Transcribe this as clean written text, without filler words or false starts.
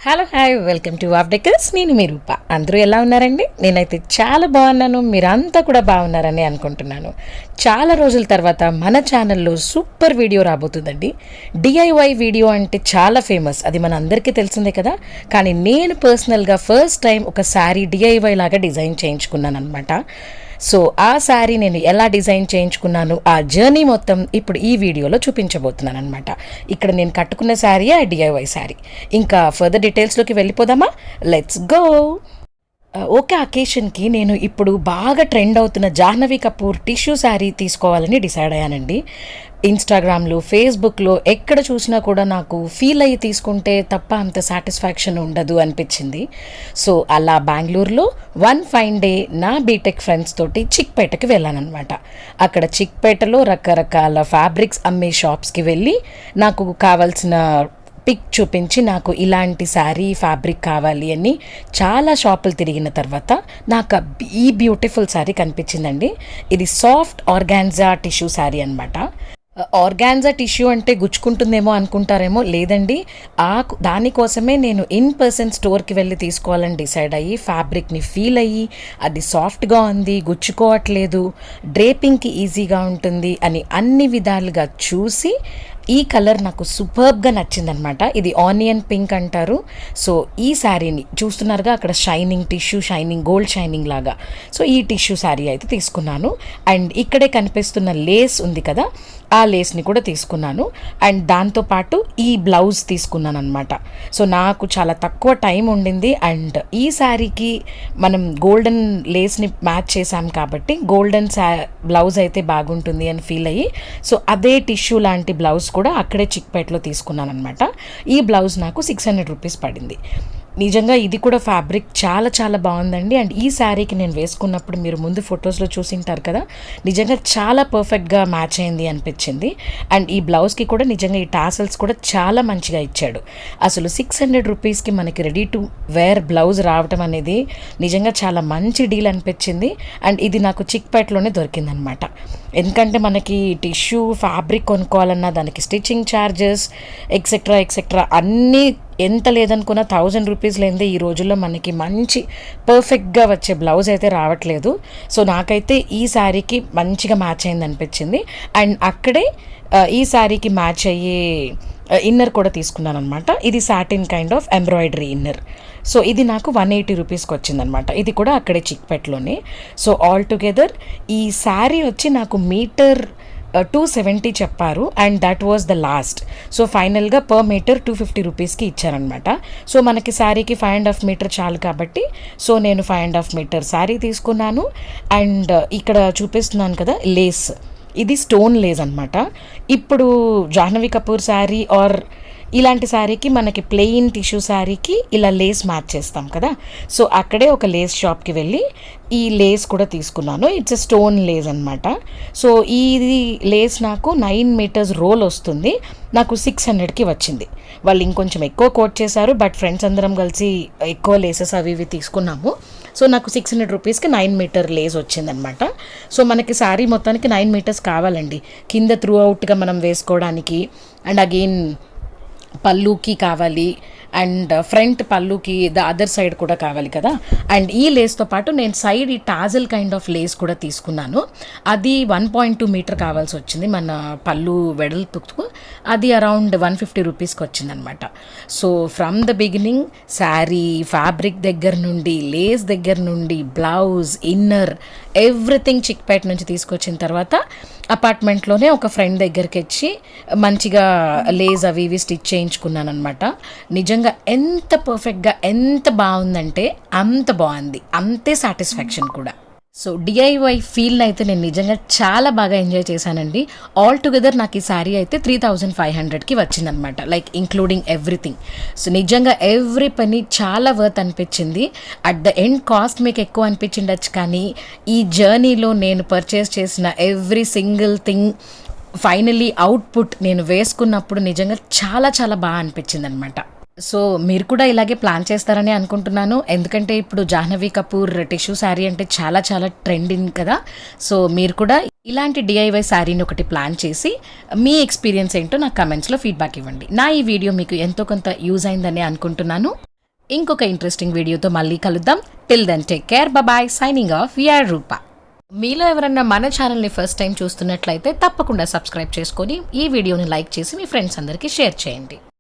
Hello hi welcome to wow decors. నేను మీ రూప. అందరూ ఎలా ఉన్నారండి? నేనైతే చాలా బాగున్నాను. మీరంతా కూడా బాగున్నారని అనుకుంటున్నాను. చాలా రోజుల తర్వాత మన ఛానల్లో సూపర్ వీడియో రాబోతుందండి. డిఐవై వీడియో అంటే చాలా ఫేమస్, అది మన అందరికీ తెలిసిందే కదా. కానీ నేను పర్సనల్గా ఫస్ట్ టైం ఒక శారీ డిఐవై లాగా డిజైన్ చేయించుకున్నాను అనమాట. సో ఆ శారీ నేను ఎలా డిజైన్ చేయించుకున్నాను, ఆ జర్నీ మొత్తం ఇప్పుడు ఈ వీడియోలో చూపించబోతున్నాను అనమాట. ఇక్కడ నేను కట్టుకున్న శారీ ఆ డిఐవై శారీ. ఇంకా ఫర్దర్ డీటెయిల్స్లోకి వెళ్ళిపోదామా? Let's go. ఓకే, అకేషన్కి నేను ఇప్పుడు బాగా ట్రెండ్ అవుతున్న జాహ్నవి కపూర్ టిష్యూ శారీ తీసుకోవాలని డిసైడ్ అయ్యానండి. ఇన్స్టాగ్రామ్లో, ఫేస్బుక్లో ఎక్కడ చూసినా కూడా నాకు ఫీల్ అయ్యి తీసుకుంటే తప్ప అంత సాటిస్ఫాక్షన్ ఉండదు అనిపించింది. సో అలా బెంగళూరులో వన్ ఫైన్ డే నా బీటెక్ ఫ్రెండ్స్ తోటి చిక్పేటకి వెళ్ళానమాట. అక్కడ చిక్పేటలో రకరకాల ఫ్యాబ్రిక్స్ అమ్మే షాప్స్కి వెళ్ళి నాకు కావాల్సిన పిక్ చూపించి నాకు ఇలాంటి శారీ ఫ్యాబ్రిక్ కావాలి అని చాలా షాపులు తిరిగిన తర్వాత నాకు ఈ బ్యూటిఫుల్ శారీ కనిపించిందండి. ఇది సాఫ్ట్ ఆర్గాన్జా టిష్యూ శారీ అనమాట. ఆర్గాన్జా టిష్యూ అంటే గుచ్చుకుంటుందేమో అనుకుంటారేమో, లేదండి. దానికోసమే నేను ఇన్ పర్సన్ స్టోర్కి వెళ్ళి తీసుకోవాలని డిసైడ్ అయ్యి ఫ్యాబ్రిక్ని ఫీల్ అయ్యి అది సాఫ్ట్గా ఉంది, గుచ్చుకోవట్లేదు, డ్రేపింగ్కి ఈజీగా ఉంటుంది అని అన్ని విధాలుగా చూసి ఈ కలర్ నాకు సూపర్బ్గా నచ్చిందనమాట. ఇది ఆనియన్ పింక్ అంటారు. సో ఈ శారీని చూస్తున్నారుగా, అక్కడ shining tissue, shining gold shining లాగా. సో ఈ టిష్యూ శారీ అయితే తీసుకున్నాను. అండ్ ఇక్కడే కనిపిస్తున్న లేస్ ఉంది కదా, ఆ లేస్ని కూడా తీసుకున్నాను. అండ్ దాంతోపాటు ఈ బ్లౌజ్ తీసుకున్నాను అనమాట. సో నాకు చాలా తక్కువ టైం ఉండింది. అండ్ ఈ శారీకి మనం గోల్డెన్ లేస్ని మ్యాచ్ చేసాం కాబట్టి గోల్డెన్ బ్లౌజ్ అయితే బాగుంటుంది అని ఫీల్ అయ్యి, సో అదే టిష్యూ లాంటి బ్లౌజ్ కూడా అక్కడే చిక్పేటలో తీసుకున్నాను అనమాట. ఈ బ్లౌజ్ నాకు 600 రూపీస్ పడింది. నిజంగా ఇది కూడా ఫ్యాబ్రిక్ చాలా చాలా బాగుందండి. అండ్ ఈ శారీకి నేను వేసుకున్నప్పుడు మీరు ముందు ఫొటోస్లో చూసింటారు కదా, నిజంగా చాలా పర్ఫెక్ట్గా మ్యాచ్ అయింది అనిపించింది. అండ్ ఈ బ్లౌజ్కి కూడా నిజంగా ఈ టాసల్స్ కూడా చాలా మంచిగా ఇచ్చాడు. అసలు 600 రూపీస్కి మనకి రెడీ టు వేర్ బ్లౌజ్ రావటం అనేది నిజంగా చాలా మంచి డీల్ అనిపించింది. అండ్ ఇది నాకు చిక్పేటలోనే దొరికిందనమాట. ఎందుకంటే మనకి టిష్యూ ఫ్యాబ్రిక్ కొనుక్కోవాలన్నా దానికి స్టిచ్చింగ్ ఛార్జెస్ ఎక్సెట్రా ఎక్సెట్రా అన్నీ ఎంత లేదనుకున్న 1000 రూపీస్ లేనిదే ఈ రోజుల్లో మనకి మంచి పర్ఫెక్ట్గా వచ్చే బ్లౌజ్ అయితే రావట్లేదు. సో నాకైతే ఈ శారీకి మంచిగా మ్యాచ్ అయింది అనిపించింది. అండ్ అక్కడే ఈ శారీకి మ్యాచ్ అయ్యే ఇన్నర్ కూడా తీసుకున్నాను అనమాట. ఇది satin kind of embroidery inner. So ఇది నాకు 180 రూపీస్కి వచ్చిందనమాట. ఇది కూడా అక్కడే చిక్పేటలోనే. సో ఆల్ టుగెదర్ ఈ శారీ వచ్చి నాకు మీటర్ 270 చెప్పారు. And that was the last. So ఫైనల్గా పర్ మీటర్ 250 రూపీస్కి ఇచ్చారనమాట. సో మనకి శారీకి 5.5 మీటర్ చాలు కాబట్టి సో నేను 5.5 మీటర్ శారీ తీసుకున్నాను. అండ్ ఇక్కడ చూపిస్తున్నాను కదా లేస్, ఇది స్టోన్ లేస్ అనమాట. ఇప్పుడు జాహ్నవి కపూర్ శారీ ఆర్ ఇలాంటి శారీకి మనకి ప్లెయిన్ టిష్యూ శారీకి ఇలా లేస్ మ్యాచ్ చేస్తాం కదా. సో అక్కడే ఒక లేస్ షాప్కి వెళ్ళి ఈ లేస్ కూడా తీసుకున్నాను. ఇట్స్ ఎ స్టోన్ లేస్ అనమాట. సో ఇది లేస్ నాకు 9 మీటర్స్ రోల్ వస్తుంది. నాకు 600కి వచ్చింది. వాళ్ళు ఇంకొంచెం ఎక్కువ కోట్ చేశారు, బట్ ఫ్రెండ్స్ అందరం కలిసి ఎక్కువ లేసెస్ అవి ఇవి తీసుకున్నాము. సో నాకు 600 రూపీస్కి 9 మీటర్ లేస్ వచ్చిందనమాట. సో మనకి శారీ మొత్తానికి 9 మీటర్స్ కావాలండి, కింద త్రూ అవుట్గా మనం వేసుకోవడానికి. అండ్ అగైన్ పళ్ళుకి కావాలి, అండ్ ఫ్రంట్ పళ్ళుకి ద అదర్ సైడ్ కూడా కావాలి కదా. అండ్ ఈ లేస్తో పాటు నేను సైడ్ ఈ టాజల్ కైండ్ ఆఫ్ లేస్ కూడా తీసుకున్నాను. అది 1.2 మీటర్ కావాల్సి వచ్చింది మన పళ్ళు వెడల్పుకు. అది అరౌండ్ 150 రూపీస్కి వచ్చిందనమాట. So from the beginning sari fabric దగ్గర నుండి, లేస్ దగ్గర నుండి, బ్లౌజ్, ఇన్నర్, ఎవ్రీథింగ్ చిక్పేట నుంచి తీసుకొచ్చిన తర్వాత అపార్ట్మెంట్లోనే ఒక ఫ్రెండ్ దగ్గరికి వచ్చి మంచిగా లేస్ అవి ఇవి స్టిచ్ చేయించుకున్నాను అనమాట. నిజంగా ఎంత పర్ఫెక్ట్గా ఎంత బాగుందంటే అంత బాగుంది, అంతే సాటిస్ఫాక్షన్ కూడా. సో డిఐవై ఫీల్ని అయితే నేను నిజంగా చాలా బాగా ఎంజాయ్ చేశానండి. ఆల్ టుగెదర్ నాకు ఈ శారీ అయితే 3500కి వచ్చిందనమాట, లైక్ ఇంక్లూడింగ్ ఎవ్రీథింగ్. సో నిజంగా ఎవ్రీ పని చాలా వర్త్ అనిపించింది. అట్ ద ఎండ్ కాస్ట్ మీకు ఎక్కువ అనిపించిండొచ్చు, కానీ ఈ జర్నీలో నేను పర్చేస్ చేసిన every single thing finally output నేను వేసుకున్నప్పుడు నిజంగా చాలా చాలా బాగా అనిపించింది అనమాట. సో మీరు కూడా ఇలాగే ప్లాన్ చేస్తారని అనుకుంటున్నాను. ఎందుకంటే ఇప్పుడు జాహ్నవి కపూర్ టిష్యూ శారీ అంటే చాలా చాలా ట్రెండింగ్ కదా. సో మీరు కూడా ఇలాంటి డిఐవై శారీని ఒకటి ప్లాన్ చేసి మీ ఎక్స్పీరియన్స్ ఏంటో నాకు కమెంట్స్లో ఫీడ్బ్యాక్ ఇవ్వండి. నా ఈ వీడియో మీకు ఎంతో కొంత యూజ్ అయిందని అనుకుంటున్నాను. ఇంకొక ఇంట్రెస్టింగ్ వీడియోతో మళ్ళీ కలుద్దాం. Till then take care, bye. Signing off, VR Roopa. మీలో ఎవరన్నా మన ఛానల్ని ఫస్ట్ టైం చూస్తున్నట్లయితే తప్పకుండా సబ్స్క్రైబ్ చేసుకొని ఈ వీడియోని లైక్ చేసి మీ ఫ్రెండ్స్ అందరికీ షేర్ చేయండి.